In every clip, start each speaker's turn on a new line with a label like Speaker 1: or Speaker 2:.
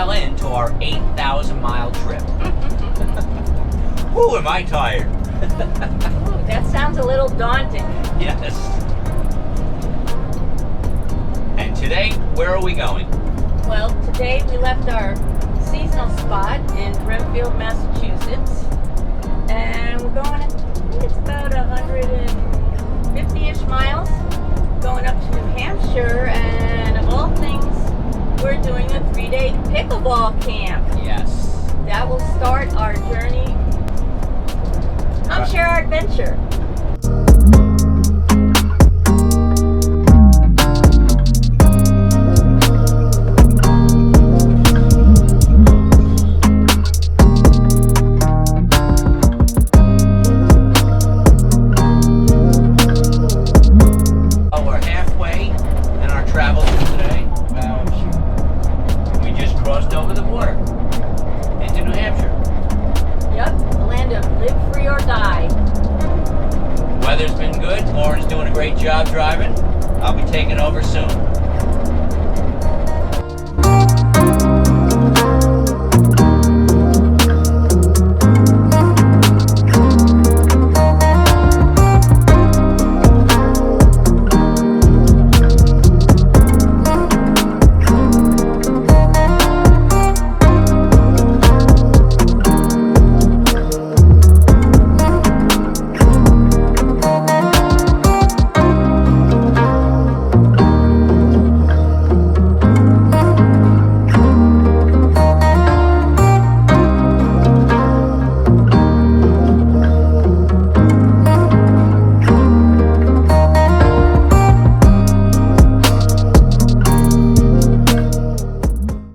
Speaker 1: well into our 8,000-mile trip. Ooh, am I tired?
Speaker 2: Ooh, that sounds a little daunting.
Speaker 1: Yes. And today, where are we going?
Speaker 2: Well, today we left our seasonal spot in Brimfield, Massachusetts, and we're going, I think it's about 150-ish miles, going up to New Hampshire, and of all things, we're doing a 3-day pickleball camp.
Speaker 1: Yes.
Speaker 2: That will start our journey. Share our adventure.
Speaker 1: We're halfway in our travels today. We just crossed over the border into New Hampshire.
Speaker 2: Yep, the land of live free or die.
Speaker 1: Weather's been good. Lauryn's doing a great job driving. I'll be taking over soon.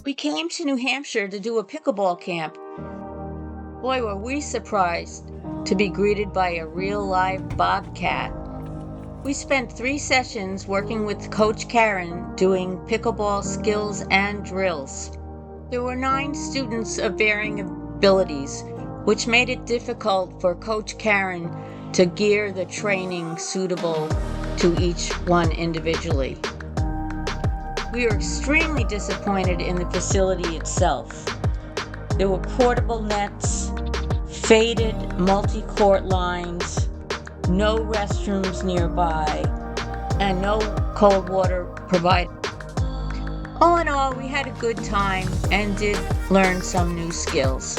Speaker 2: We came to New Hampshire to do a pickleball camp. Boy, were we surprised to be greeted by a real live bobcat. We spent 3 sessions working with Coach Karen doing pickleball skills and drills. There were 9 students of varying abilities, which made it difficult for Coach Karen to gear the training suitable to each one individually. We were extremely disappointed in the facility itself. There were portable nets, faded multi-court lines, no restrooms nearby, and no cold water provided. All in all, we had a good time and did learn some new skills.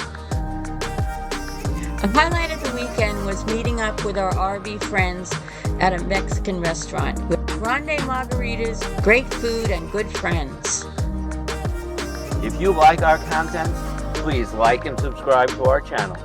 Speaker 2: A highlight of the weekend was meeting up with our RV friends at a Mexican restaurant with grande margaritas, great food, and good friends.
Speaker 3: If you like our content, please like and subscribe to our channel.